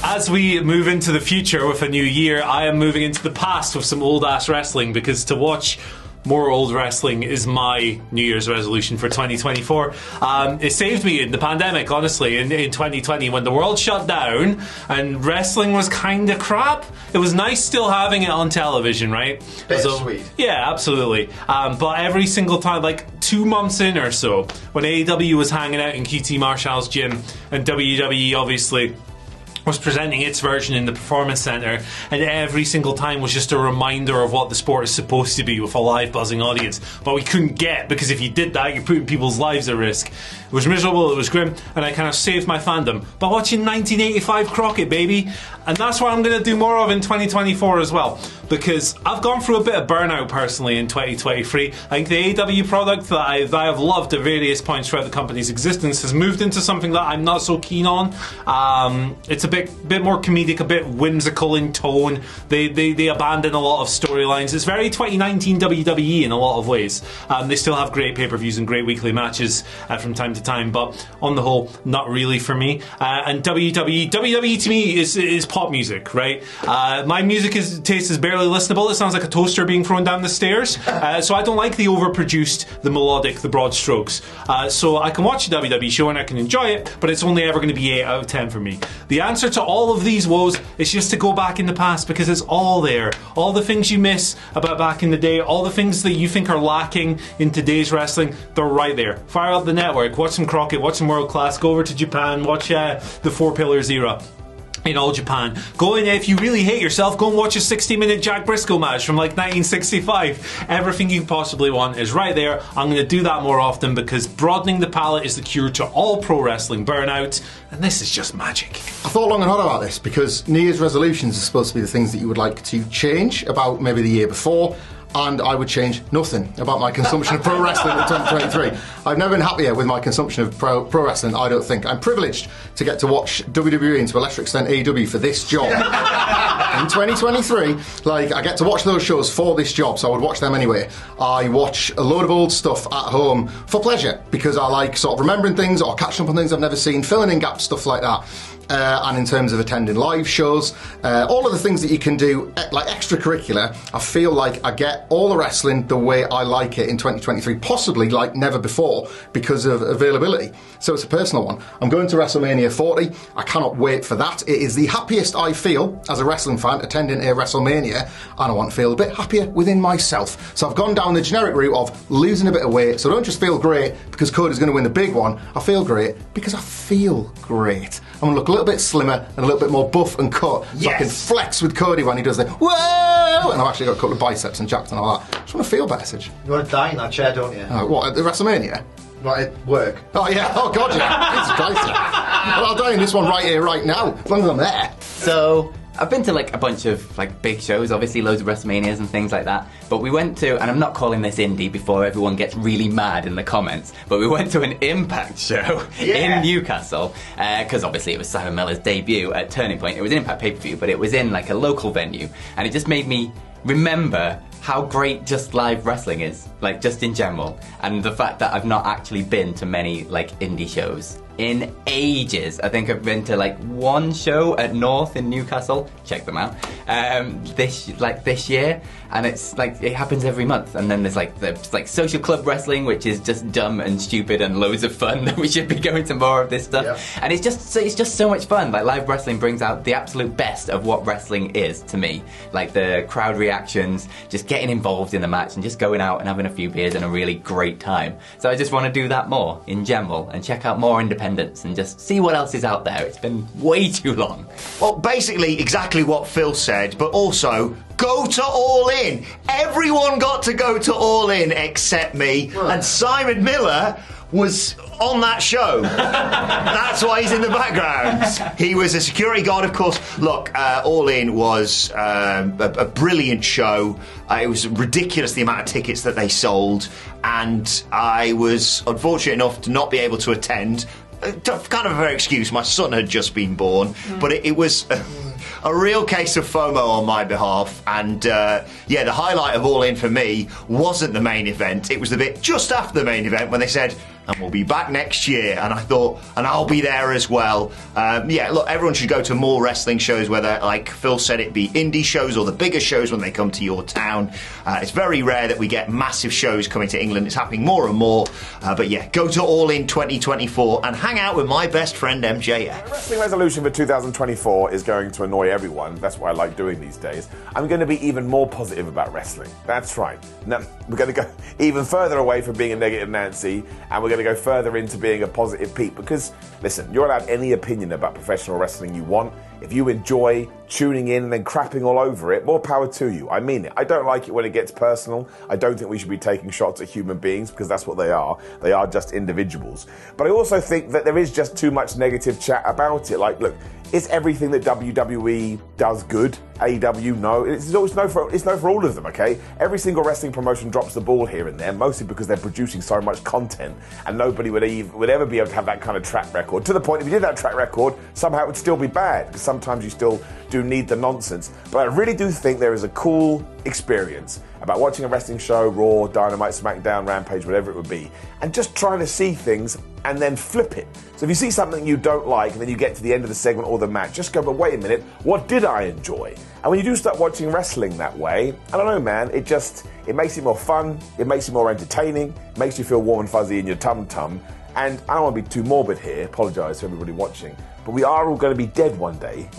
As we move into the future with a new year, I am moving into the past with some old-ass wrestling, because to watch more old wrestling is my New Year's resolution for 2024. It saved me in the pandemic, honestly, in 2020 when the world shut down and wrestling was kind of crap. It was nice still having it on television, right? Bittersweet. Yeah, absolutely. But every single time, like 2 months in or so, when AEW was hanging out in QT Marshall's gym and WWE obviously was presenting its version in the Performance Center, and every single time was just a reminder of what the sport is supposed to be with a live buzzing audience, but we couldn't get, because if you did that you're putting people's lives at risk. It was miserable, it was grim, and I kind of saved my fandom by watching 1985 Crockett, baby. And that's what I'm going to do more of in 2024 as well, because I've gone through a bit of burnout personally in 2023. I think the AEW product that I have loved at various points throughout the company's existence has moved into something that I'm not so keen on. It's a bit more comedic, a bit whimsical in tone. They abandon a lot of storylines. It's very 2019 WWE in a lot of ways. They still have great pay-per-views and great weekly matches from time to time, but on the whole, not really for me. And WWE to me is pop music, right? My music taste is barely listenable. It sounds like a toaster being thrown down the stairs. So I don't like the overproduced, the melodic, the broad strokes. So I can watch a WWE show and I can enjoy it, but it's only ever going to be 8 out of 10 for me. The answer to all of these woes is just to go back in the past, because it's all there. All the things you miss about back in the day, all the things that you think are lacking in today's wrestling, they're right there. Fire up the network, watch some Crockett, watch some World Class, go over to Japan, watch the Four Pillars era in all Japan. Go in, if you really hate yourself, go and watch a 60-minute Jack Briscoe match from like 1965. Everything you possibly want is right there. I'm going to do that more often, because broadening the palette is the cure to all pro wrestling burnout, and this is just magic. I thought long and hard about this, because New Year's resolutions are supposed to be the things that you would like to change about maybe the year before, and I would change nothing about my consumption of pro wrestling in 2023. I've never been happier with my consumption of pro wrestling, I don't think. I'm privileged to get to watch WWE and to a lesser extent AEW for this job. In 2023, like, I get to watch those shows for this job, so I would watch them anyway. I watch a load of old stuff at home for pleasure, because I like sort of remembering things or catching up on things I've never seen, filling in gaps, stuff like that. And in terms of attending live shows, all of the things that you can do, like extracurricular, I feel like I get all the wrestling the way I like it in 2023, possibly like never before, because of availability. So it's a personal one. I'm going to WrestleMania 40. I cannot wait for that. It is the happiest I feel as a wrestling fan attending a WrestleMania, and I want to feel a bit happier within myself. So I've gone down the generic route of losing a bit of weight, so I don't just feel great because Cody's going to win the big one. I feel great because I feel great. I'm going to look a little bit slimmer and a little bit more buff and cut, so I can flex with Cody when he does the whoa, and I've actually got a couple of biceps and jacked and all that. I just want to feel better, Sid. You want to die in that chair, don't you? What, at the WrestleMania? Right, at work. Oh yeah, oh god yeah. Jesus Christ. Well, I'll die in this one right here, right now, as long as I'm there. So, I've been to like a bunch of like big shows, obviously loads of WrestleManias and things like that, but we went to, and I'm not calling this indie before everyone gets really mad in the comments, but we went to an Impact show in Newcastle, because obviously it was Simon Miller's debut at Turning Point. It was an Impact pay-per-view, but it was in like a local venue, and it just made me remember how great just live wrestling is, like just in general, and the fact that I've not actually been to many like indie shows in ages. I think I've been to like one show at North in Newcastle, check them out, this year, and it's like it happens every month. And then there's like social club wrestling, which is just dumb and stupid and loads of fun that we should be going to more of this stuff. And it's just so much fun. Like live wrestling brings out the absolute best of what wrestling is to me, like the crowd reactions, just getting involved in the match and just going out and having a few beers and a really great time. So I just want to do that more in general and check out more independents and just see what else is out there. It's been way too long. Well, basically exactly what Phil said, but also go to All In. Everyone got to go to All In except me, and Simon Miller was on that show. That's why he's in the background. He was a security guard, of course. Look, All In was a brilliant show. It was ridiculous the amount of tickets that they sold, and I was unfortunate enough to not be able to attend. Kind of a fair excuse, my son had just been born, but it was a real case of FOMO on my behalf, and the highlight of All In for me wasn't the main event. It was the bit just after the main event when they said, and we'll be back next year. And I thought, and I'll be there as well. Yeah, look, everyone should go to more wrestling shows, whether, like Phil said, it be indie shows or the bigger shows when they come to your town. It's very rare that we get massive shows coming to England. It's happening more and more. But yeah, go to All In 2024 and hang out with my best friend MJF. The wrestling resolution for 2024 is going to annoy everyone. That's what I like doing these days. I'm going to be even more positive about wrestling. That's right. Now, we're going to go even further away from being a negative Nancy, and we're going to go further into being a positive Pete. Because, listen, you're allowed any opinion about professional wrestling you want. If you enjoy tuning in and then crapping all over it, more power to you. I mean it. I don't like it when it gets personal. I don't think we should be taking shots at human beings, because that's what they are. They are just individuals. But I also think that there is just too much negative chat about it. Like, look, is everything that WWE does good? AEW, no. It's no for all of them, okay? Every single wrestling promotion drops the ball here and there, mostly because they're producing so much content, and nobody would ever be able to have that kind of track record. To the point, if you did that track record, somehow it would still be bad, because sometimes you still do need the nonsense. But I really do think there is a cool experience about watching a wrestling show, Raw, Dynamite, SmackDown, Rampage, whatever it would be, and just trying to see things and then flip it. So if you see something you don't like and then you get to the end of the segment or the match, just go, but wait a minute, what did I enjoy? And when you do start watching wrestling that way, I don't know, man, it makes it more fun, it makes it more entertaining, it makes you feel warm and fuzzy in your tum-tum. And I don't want to be too morbid here, apologise to everybody watching, but we are all going to be dead one day.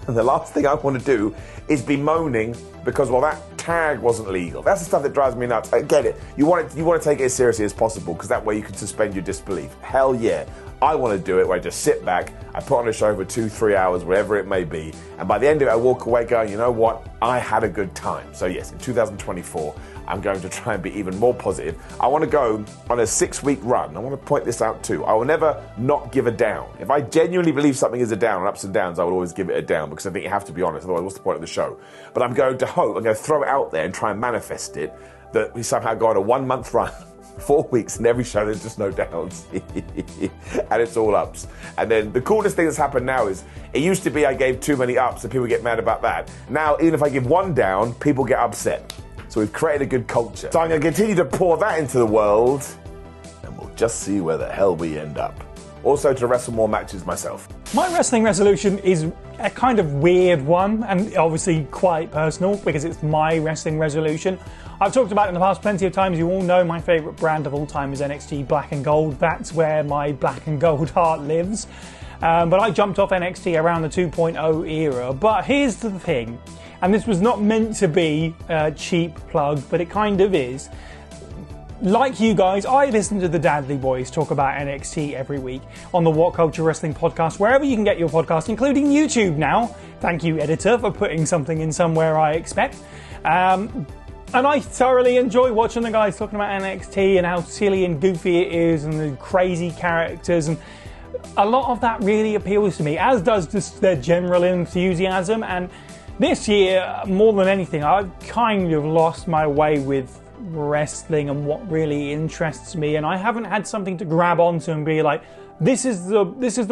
And the last thing I want to do is be moaning because, well, that tag wasn't legal. That's the stuff that drives me nuts. I get it. You want to take it as seriously as possible, because that way you can suspend your disbelief. Hell yeah. I want to do it where I just sit back, I put on a show for 2-3 hours, whatever it may be, and by the end of it I walk away going, you know what, I had a good time. So yes, in 2024, I'm going to try and be even more positive. I want to go on a 6-week run. I want to point this out too. I will never not give a down. If I genuinely believe something is a down, and ups and downs, I will always give it a down, because I think you have to be honest, otherwise what's the point of the show? But I'm going to hope, I'm going to throw it out there and try and manifest it, that we somehow go on a 1-month run, 4 weeks, and every show there's just no downs. And it's all ups. And then the coolest thing that's happened now is, it used to be I gave too many ups and people get mad about that. Now, even if I give one down, people get upset. So we've created a good culture. So I'm going to continue to pour that into the world, and we'll just see where the hell we end up. Also, to wrestle more matches myself. My wrestling resolution is a kind of weird one, and obviously quite personal, because it's my wrestling resolution. I've talked about it in the past plenty of times. You all know my favourite brand of all time is NXT Black and Gold. That's where my black and gold heart lives. But I jumped off NXT around the 2.0 era. But here's the thing, and this was not meant to be a cheap plug, but it kind of is. Like you guys, I listen to the Dadley Boys talk about NXT every week on the WhatCulture Wrestling podcast, wherever you can get your podcast, including YouTube now. Thank you, editor, for putting something in somewhere I expect. And I thoroughly enjoy watching the guys talking about NXT and how silly and goofy it is and the crazy characters, and a lot of that really appeals to me, as does just their general enthusiasm. And this year, more than anything, I've kind of lost my way with wrestling and what really interests me, and I haven't had something to grab onto and be like, this is the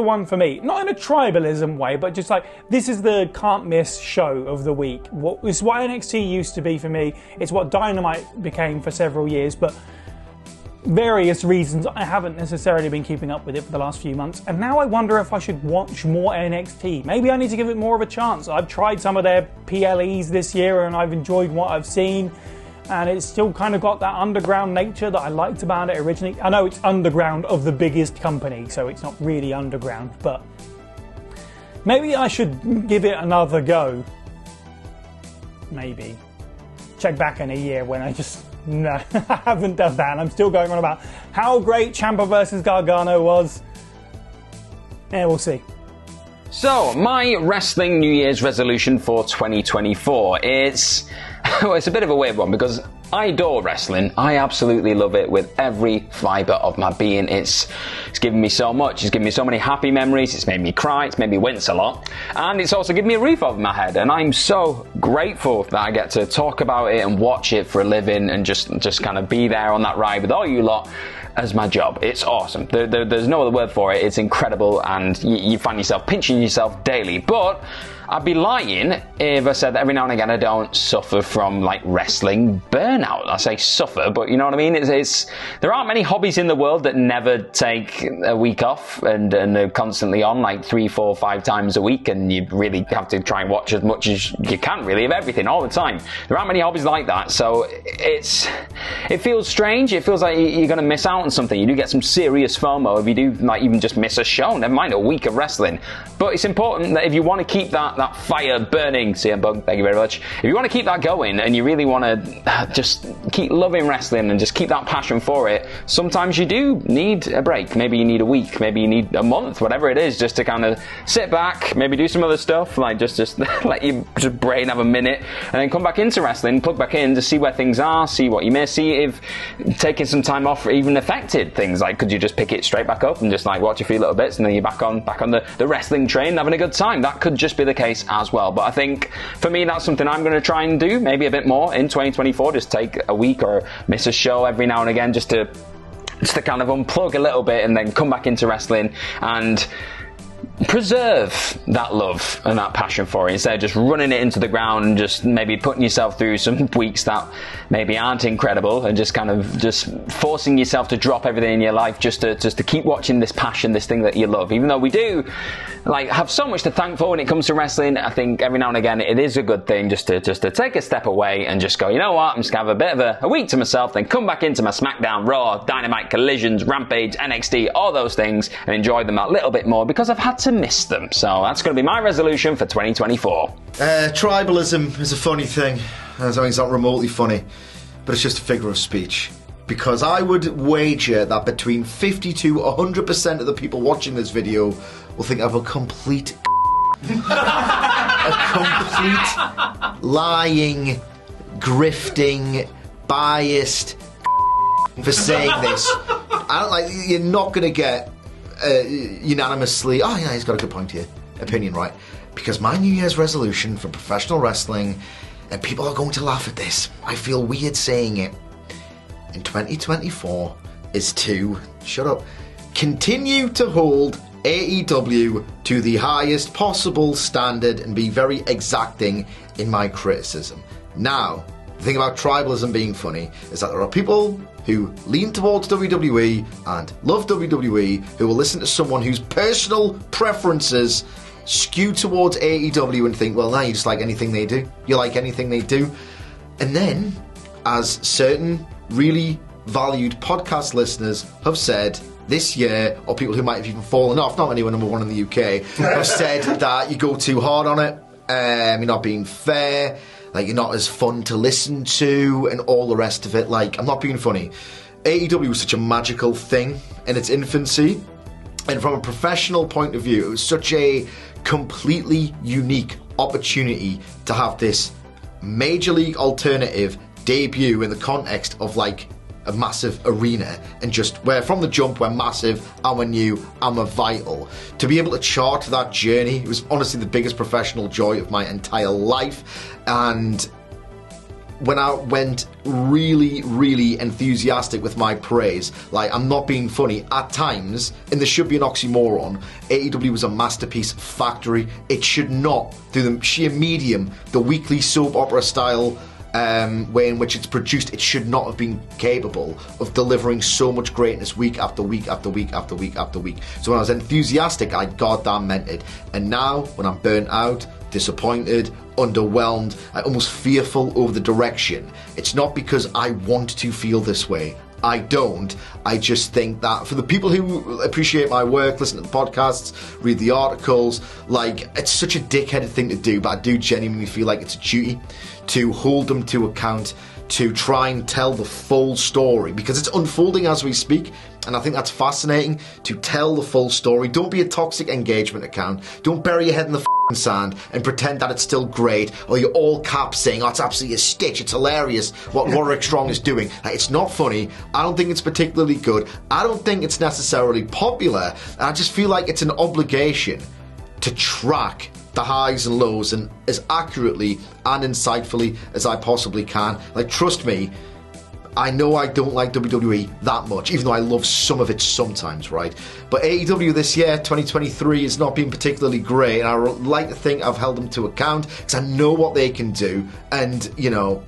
one for me. Not in a tribalism way, but just like, this is the can't miss show of the week. It's what NXT used to be for me. It's what Dynamite became for several years, but various reasons I haven't necessarily been keeping up with it for the last few months, and now I wonder if I should watch more NXT. Maybe I need to give it more of a chance. I've tried some of their PLEs this year and I've enjoyed what I've seen, and it's still kind of got that underground nature that I liked about it originally. I know it's underground of the biggest company, so it's not really underground, but maybe I should give it another go. Maybe. Check back in a year when I just... No, I haven't done that, and I'm still going on about how great Ciampa versus Gargano was. Yeah, we'll see. So, my wrestling New Year's resolution for 2024, it's a bit of a weird one, because I adore wrestling. I absolutely love it with every fibre of my being. It's given me so much. It's given me so many happy memories. It's made me cry. It's made me wince a lot. And it's also given me a roof over my head. And I'm so grateful that I get to talk about it and watch it for a living and just kind of be there on that ride with all you lot. as my job. It's awesome. There's no other word for it. It's incredible, and you find yourself pinching yourself daily. But I'd be lying if I said that every now and again I don't suffer from like wrestling burnout. I say suffer, but you know what I mean? It's there aren't many hobbies in the world that never take a week off and are constantly on like 3, 4, 5 times a week, and you really have to try and watch as much as you can really of everything all the time. There aren't many hobbies like that, so it feels strange. It feels like you're going to miss out on something. You do get some serious FOMO if you do like even just miss a show, never mind a week of wrestling. But it's important that if you want to keep that fire burning, CM Punk, thank you very much. If you want to keep that going and you really want to just keep loving wrestling and just keep that passion for it, sometimes you do need a break. Maybe you need a week, maybe you need a month, whatever it is, just to kind of sit back, maybe do some other stuff, like just let your brain have a minute, and then come back into wrestling, plug back in to see where things are, see what you miss, see if taking some time off even affected things. Like, could you just pick it straight back up and just like watch a few little bits and then you're back on the wrestling train, having a good time? That could just be the case as well. But I think for me that's something I'm going to try and do maybe a bit more in 2024, just take a week or miss a show every now and again just to kind of unplug a little bit and then come back into wrestling and preserve that love and that passion for it instead of just running it into the ground and just maybe putting yourself through some weeks that maybe aren't incredible and just kind of just forcing yourself to drop everything in your life just to keep watching this passion, this thing that you love. Even though we do like have so much to thank for when it comes to wrestling, I think every now and again it is a good thing just to take a step away and just go, you know what, I'm just gonna have a bit of a week to myself, then come back into my SmackDown, Raw, Dynamite, Collisions, Rampage, NXT, all those things, and enjoy them a little bit more because I've had to miss them. So that's going to be my resolution for 2024. Tribalism is a funny thing. I mean, it's not remotely funny, but it's just a figure of speech. Because I would wager that between 50 to 100% of the people watching this video will think I'm a complete lying, grifting, biased for saying this. I don't like. You're not going to get unanimously, oh yeah, he's got a good point here, opinion, right? Because my New Year's resolution for professional wrestling, and people are going to laugh at this, I feel weird saying it, in 2024 is to, shut up, continue to hold AEW to the highest possible standard and be very exacting in my criticism. Now, the thing about tribalism being funny is that there are people who lean towards WWE and love WWE who will listen to someone whose personal preferences skew towards AEW and think, well, now you just like anything they do. You like anything they do. And then, as certain really valued podcast listeners have said this year, or people who might have even fallen off, not anyone number one in the UK, have said that you go too hard on it, you're not being fair, like you're not as fun to listen to, and all the rest of it. Like, I'm not being funny. AEW was such a magical thing in its infancy, and from a professional point of view, it was such a completely unique opportunity to have this major league alternative debut in the context of like a massive arena, and just where from the jump we're massive and we're new and we're vital. To be able to chart that journey, it was honestly the biggest professional joy of my entire life. And when I went really, really enthusiastic with my praise, like, I'm not being funny, at times, and there should be an oxymoron, AEW was a masterpiece factory. It should not, through the sheer medium, the weekly soap opera style way in which it's produced, it should not have been capable of delivering so much greatness week after week after week after week after week. So when I was enthusiastic, I goddamn meant it. And now, when I'm burnt out, disappointed, underwhelmed, almost fearful over the direction, it's not because I want to feel this way. I don't. I just think that for the people who appreciate my work, listen to the podcasts, read the articles, like, it's such a dickheaded thing to do, but I do genuinely feel like it's a duty to hold them to account, to try and tell the full story, because it's unfolding as we speak, and I think that's fascinating, to tell the full story. Don't be a toxic engagement account. Don't bury your head in the sand and pretend that it's still great, or you're all caps saying, oh, it's absolutely a stitch, it's hilarious what Roderick Strong is doing. Like, it's not funny. I don't think it's particularly good. I don't think it's necessarily popular. I just feel like it's an obligation to track the highs and lows and as accurately and insightfully as I possibly can. Like, trust me, I know I don't like WWE that much, even though I love some of it sometimes, right? But AEW this year, 2023, has not been particularly great, and I like to think I've held them to account because I know what they can do, and, you know,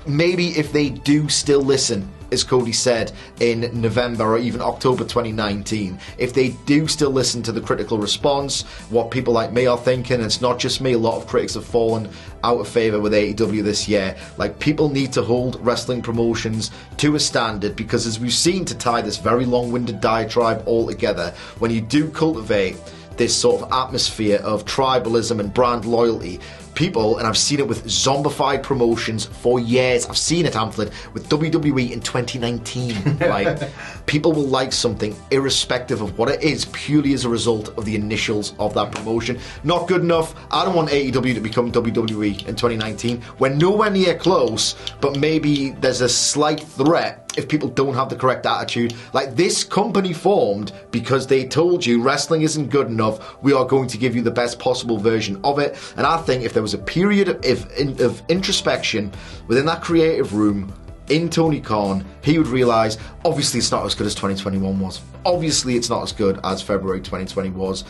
maybe if they do still listen, as Cody said in November or even October 2019, if they do still listen to the critical response, what people like me are thinking, and it's not just me, a lot of critics have fallen out of favour with AEW this year. Like, people need to hold wrestling promotions to a standard, because as we've seen, to tie this very long-winded diatribe all together, when you do cultivate this sort of atmosphere of tribalism and brand loyalty, people, and I've seen it with zombified promotions for years. I've seen it, Amphlett, with WWE in 2019, right? People will like something irrespective of what it is, purely as a result of the initials of that promotion. Not good enough. I don't want AEW to become WWE in 2019. We're nowhere near close, but maybe there's a slight threat if people don't have the correct attitude. Like, this company formed because they told you wrestling isn't good enough, we are going to give you the best possible version of it. And I think if there was a period of introspection within that creative room in Tony Khan, he would realise, obviously it's not as good as 2021 was. Obviously it's not as good as February 2020 was.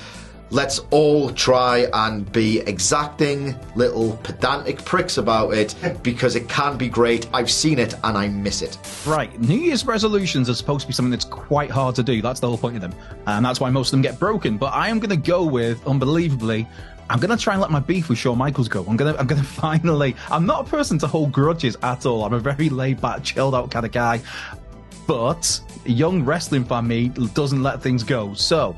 Let's all try and be exacting little pedantic pricks about it, because it can be great. I've seen it and I miss it. Right, New Year's resolutions are supposed to be something that's quite hard to do. That's the whole point of them. And that's why most of them get broken. But I am going to go with, unbelievably, I'm going to try and let my beef with Shawn Michaels go. I'm going to finally... I'm not a person to hold grudges at all. I'm a very laid-back, chilled-out kind of guy. But a young wrestling fan me doesn't let things go. So,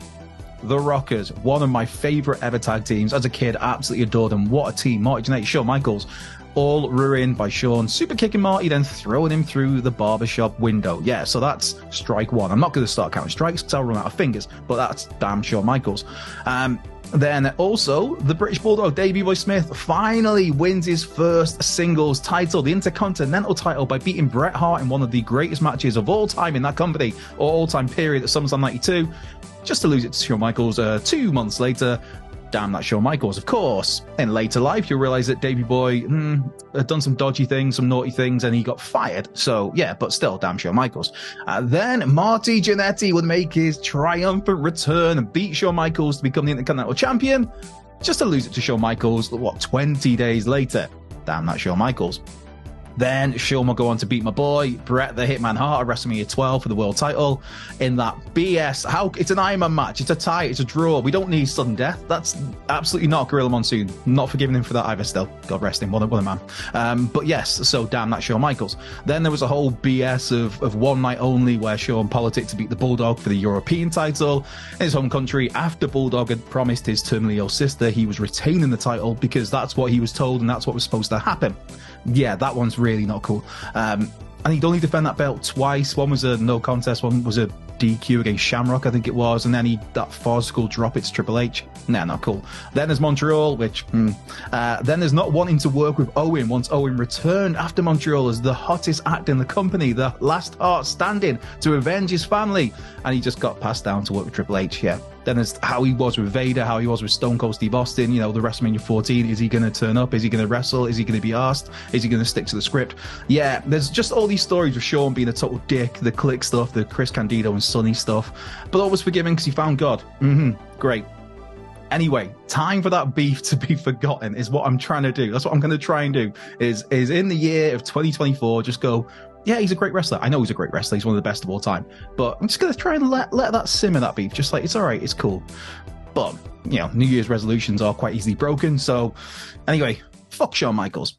The Rockers, one of my favourite ever tag teams. As a kid, absolutely adored them. What a team. Marty Jannetty, Shawn Michaels. All ruined by Shawn super kicking Marty, then throwing him through the barbershop window. Yeah, so that's strike one. I'm not going to start counting strikes because I'll run out of fingers, but that's damn Shawn Michaels. Then also, the British Bulldog, Davey Boy Smith, finally wins his first singles title, the Intercontinental title, by beating Bret Hart in one of the greatest matches of all time in that company, or all-time period at SummerSlam 92, just to lose it to Shawn Michaels 2 months later. Damn that Shawn Michaels, of course. In later life, you'll realise that Davey Boy had done some dodgy things, some naughty things, and he got fired. So, yeah, but still, damn Shawn Michaels. Then Marty Jannetty would make his triumphant return and beat Shawn Michaels to become the Intercontinental Champion, just to lose it to Shawn Michaels, 20 days later. Damn that Shawn Michaels. Then Shawn will go on to beat my boy, Bret the Hitman Hart, at WrestleMania 12 for the world title in that BS. It's an Iron Man match. It's a tie. It's a draw. We don't need sudden death. That's absolutely not Gorilla Monsoon. Not forgiving him for that either still. God rest him. What a man. But yes, so damn that Shawn Michaels. Then there was a whole BS of one night only where Shawn politicked to beat the Bulldog for the European title in his home country after Bulldog had promised his terminally ill sister he was retaining the title because that's what he was told and that's what was supposed to happen. Yeah, that one's really not cool. And he'd only defend that belt twice. One was a no contest, one was a DQ against Shamrock, I think it was, and then that farcical drop it to Triple H. Nah, not cool. Then there's Montreal, which then there's not wanting to work with Owen once Owen returned after Montreal as the hottest act in the company, the last heart standing to avenge his family, and he just got passed down to work with Triple H. Yeah. Then there's how he was with Vader, how he was with Stone Cold Steve Austin, the WrestleMania 14. Is he going to turn up? Is he going to wrestle? Is he going to be asked? Is he going to stick to the script? Yeah, there's just all these stories with Shawn being a total dick, the Click stuff, the Chris Candido and Sonny stuff, but always forgiving because he found God. Great. Anyway, time for that beef to be forgotten is what I'm trying to do. That's what I'm going to try and do, is in the year of 2024, just go, yeah, he's a great wrestler. I know he's a great wrestler. He's one of the best of all time. But I'm just going to try and let that simmer, that beef. Just like, it's all right. It's cool. But, New Year's resolutions are quite easily broken. So, anyway, fuck Shawn Michaels.